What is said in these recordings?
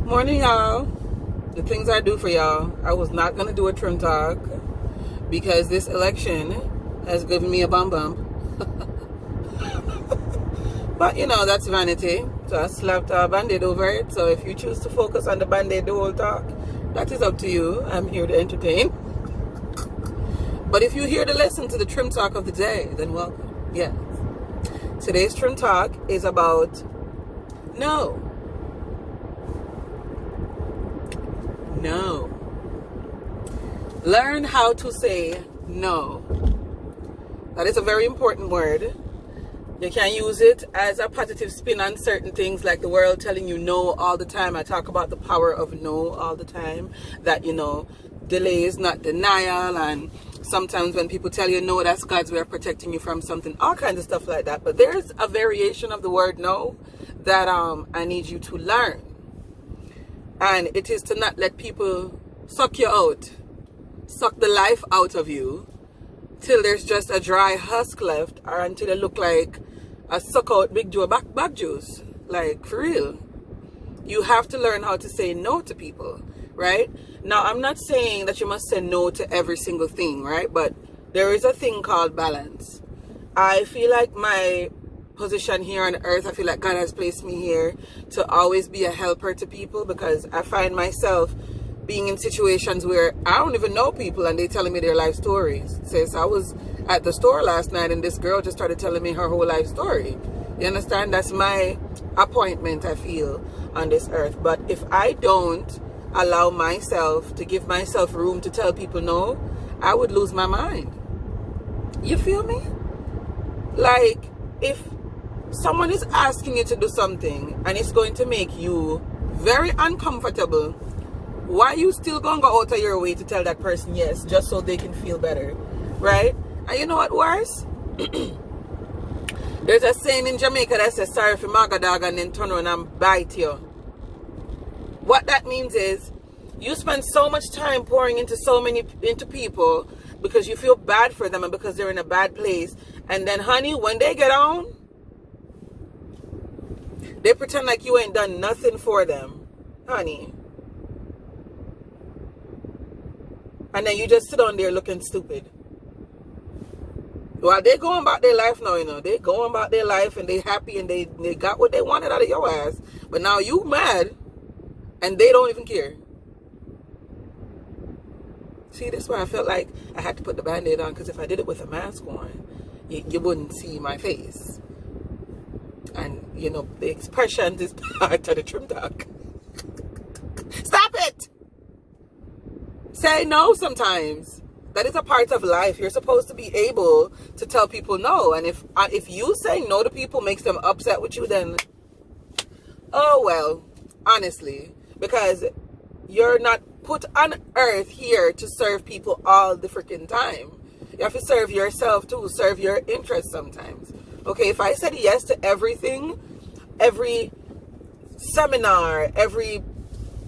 Morning, y'all. The things I do for y'all. I was not going to do a trim talk because this election has given me a bum bum. But you know, that's vanity. So I slapped a band-aid over it. So if you choose to focus on the band-aid the whole talk, that is up to you. I'm here to entertain. But if you hear to listen to the trim talk of the day, then welcome. Yes. Today's trim talk is about no. No. Learn how to say no. That is a very important word. You can use it as a positive spin on certain things, like the world telling you no all the time. I talk about the power of no all the time. That, you know, delay is not denial. And sometimes when people tell you no, that's God's way of protecting you from something. All kinds of stuff like that. But there's a variation of the word no that I need you to learn. And it is to not let people suck you out, suck the life out of you, till there's just a dry husk left, or until they look like a suck out Big Joe back juice. Like, for real. You have to learn how to say no to people, right? Now, I'm not saying that you must say no to every single thing, right? But there is a thing called balance. I feel like my position here on earth, I feel like God has placed me here to always be a helper to people, because I find myself being in situations where I don't even know people and they telling me their life stories. Says I was at the store last night and this girl just started telling me her whole life story. You understand? That's my appointment, I feel, on this earth. But if I don't allow myself to give myself room to tell people no, I would lose my mind. You feel me? Like, if someone is asking you to do something and it's going to make you very uncomfortable, why you still gonna go out of your way to tell that person yes, just so they can feel better, right? And you know what worse? There's a saying in Jamaica that says, sorry for maga dog and then turn around and bite you. What that means is, you spend so much time pouring into people because you feel bad for them and because they're in a bad place, and then honey, when they get on, they pretend like you ain't done nothing for them, honey. And then you just sit on there looking stupid. Well, they going about their life now, you know. They going about their life and they happy and they got what they wanted out of your ass. But now you mad and they don't even care. See, this is why I felt like I had to put the band-aid on, because if I did it with a mask on, you wouldn't see my face. And, you know, the expression is part of the trim talk. Stop it! Say no sometimes. That is a part of life. You're supposed to be able to tell people no. And if you saying no to people makes them upset with you, then, oh well, honestly. Because you're not put on earth here to serve people all the freaking time. You have to serve yourself too. Serve your interests sometimes. Okay, if I said yes to everything, every seminar, every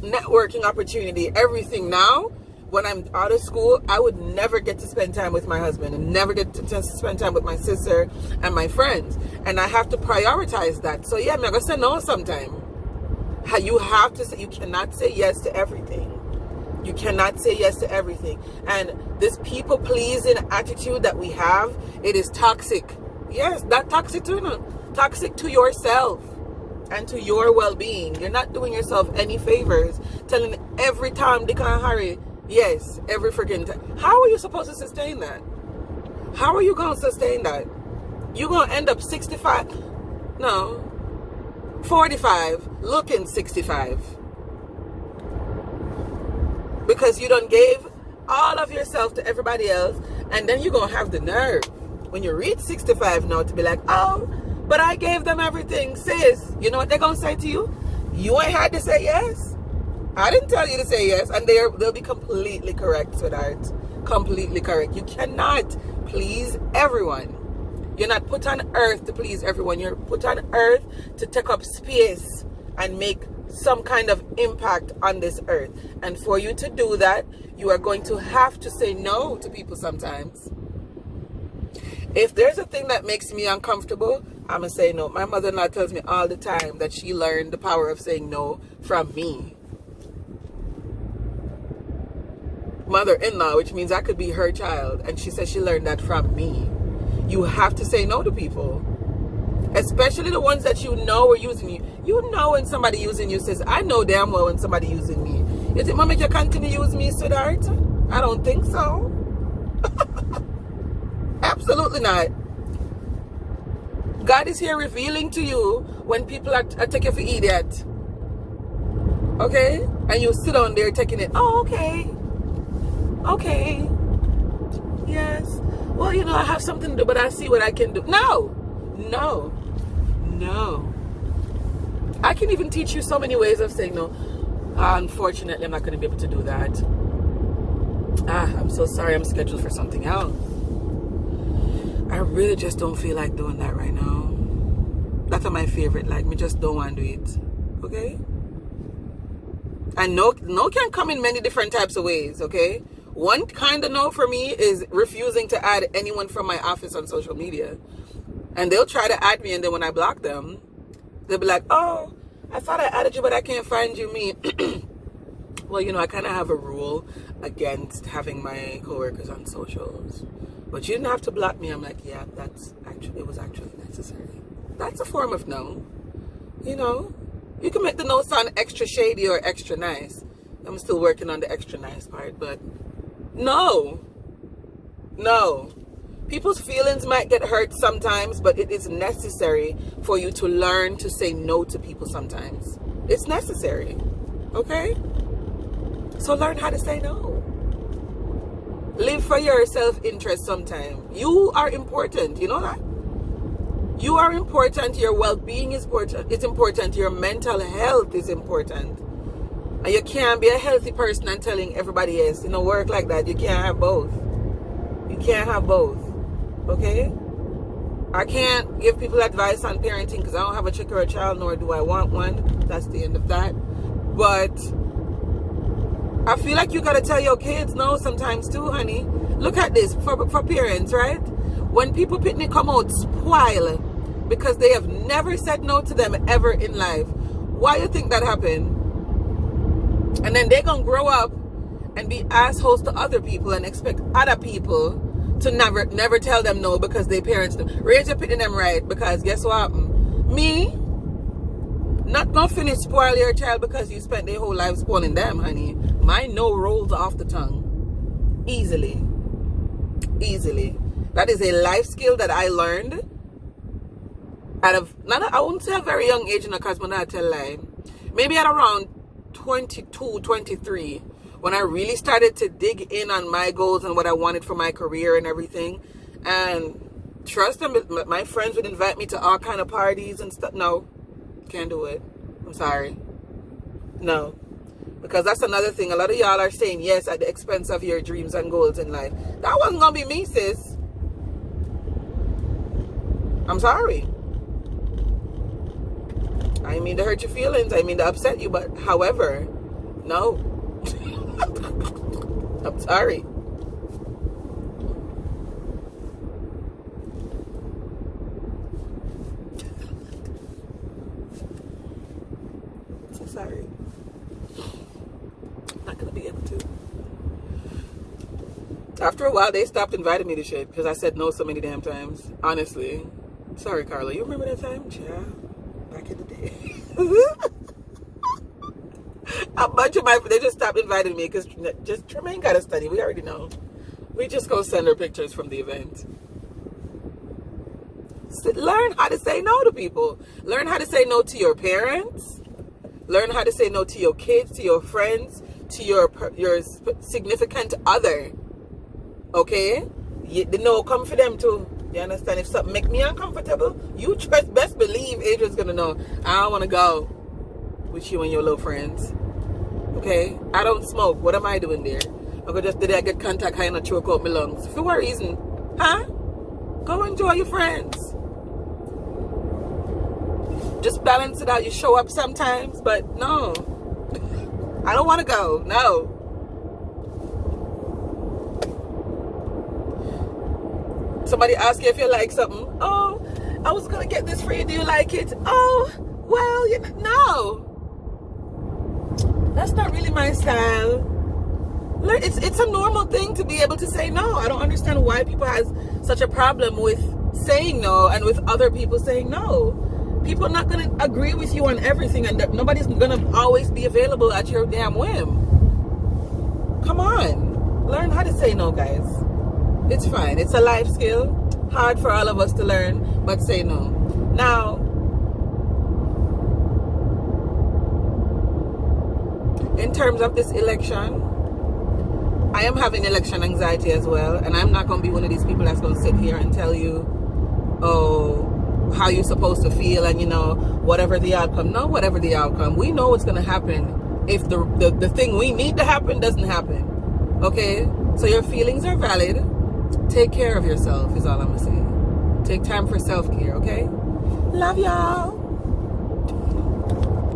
networking opportunity, everything now, when I'm out of school, I would never get to spend time with my husband and never get to spend time with my sister and my friends. And I have to prioritize that. So yeah, I'm going to say no sometime. You have to say, you cannot say yes to everything. You cannot say yes to everything. And this people-pleasing attitude that we have, it is toxic. Yes, that toxic to you. Toxic to yourself and to your well-being. You're not doing yourself any favors. Telling every time they can't hurry, yes, every freaking time. How are you supposed to sustain that? How are you going to sustain that? You're going to end up 65, no, 45, looking 65. Because you done gave all of yourself to everybody else, and then you're going to have the nerve when you reach 65 now to be like, oh, but I gave them everything, sis. You know what they're going to say to you? You ain't had to say yes. I didn't tell you to say yes. And they'll be completely correct, sweetheart. Completely correct. You cannot please everyone. You're not put on earth to please everyone. You're put on earth to take up space and make some kind of impact on this earth. And for you to do that, you are going to have to say no to people sometimes. If there's a thing that makes me uncomfortable, I'm going to say no. My mother-in-law tells me all the time that she learned the power of saying no from me. mother-in-law, which means I could be her child. And she says she learned that from me. You have to say no to people. Especially the ones that you know are using you. You know when somebody using you, says, I know damn well when somebody using me. You think, Mama, you continue to use me, sweetheart? I don't think so. Absolutely not. God is here revealing to you when people are taking you for idiot. Okay? And you sit on there taking it, oh, okay. Okay. Yes. Well, you know, I have something to do, but I see what I can do. No. No. No. I can even teach you so many ways of saying no. Unfortunately, I'm not going to be able to do that. I'm so sorry, I'm scheduled for something else. I really just don't feel like doing that right now. That's my favorite. Like, me just don't want to do it. Okay? And no can come in many different types of ways, okay? One kind of no for me is refusing to add anyone from my office on social media. And they'll try to add me, and then when I block them, they'll be like, oh, I thought I added you, but I can't find you. Me. Well, you know, I kind of have a rule against having my coworkers on socials. But you didn't have to block me. I'm like, yeah, it was actually necessary. That's a form of no. You know, you can make the no sound extra shady or extra nice. I'm still working on the extra nice part, but no. No. People's feelings might get hurt sometimes, but it is necessary for you to learn to say no to people sometimes. It's necessary. Okay? So learn how to say no. Live for your self-interest sometimes. You are important. You know that? You are important. Your well-being is important. It's important. Your mental health is important. And you can't be a healthy person and telling everybody else, you know, work like that. You can't have both. You can't have both. Okay? I can't give people advice on parenting because I don't have a chick or a child, nor do I want one. That's the end of that. But I feel like you gotta tell your kids no sometimes too, honey. Look at this for parents, right? When people picnic come out spoil because they have never said no to them ever in life. Why you think that happened? And then they're gonna grow up and be assholes to other people and expect other people to never tell them no because their parents do. Raise your picking them right, because guess what? Me not gonna finish spoil your child because you spent their whole life spoiling them, honey. My no rolls off the tongue easily. Easily. That is a life skill that I learned out of, I wouldn't say a very young age, in a cause when I tell lie. Maybe at around 22, 23, when I really started to dig in on my goals and what I wanted for my career and everything. And trust them, my friends would invite me to all kind of parties and stuff. No, can't do it. I'm sorry. No. Because that's another thing. A lot of y'all are saying yes at the expense of your dreams and goals in life. That wasn't going to be me, sis. I'm sorry. I didn't mean to hurt your feelings. I didn't mean to upset you. But however, no. I'm sorry. So sorry. Not gonna be able to. After a while, they stopped inviting me to shit because I said no so many damn times. Honestly. Sorry, Carla. You remember that time? Yeah. Back in the day. A bunch of they just stopped inviting me because just Tremaine got to study. We already know. We just go send her pictures from the event. So learn how to say no to people. Learn how to say no to your parents. Learn how to say no to your kids, to your friends, to your significant other. Okay? The no come for them too. You understand? If something make me uncomfortable, you best believe Adrian's gonna know. I don't want to go with you and your little friends. Okay? I don't smoke. What am I doing there? Did I get contact high and I choke out my lungs? For what reason? Huh? Go enjoy your friends. Just balance it out. You show up sometimes, but no. I don't want to go. No. Somebody asks you if you like something. Oh, I was going to get this for you. Do you like it? Oh, well, no. That's not really my style. It's a normal thing to be able to say no. I don't understand why people has such a problem with saying no and with other people saying no. People are not going to agree with you on everything, and nobody's going to always be available at your damn whim. Come on. Learn how to say no, guys. It's fine. It's a life skill. Hard for all of us to learn, but say no. Now, in terms of this election, I am having election anxiety as well, and I'm not going to be one of these people that's going to sit here and tell you, oh, how you're supposed to feel, and whatever the outcome. No, whatever the outcome, we know what's going to happen if the thing we need to happen doesn't happen. Okay, so your feelings are valid. Take care of yourself is all I'm going to say. Take time for self-care, okay? Love y'all.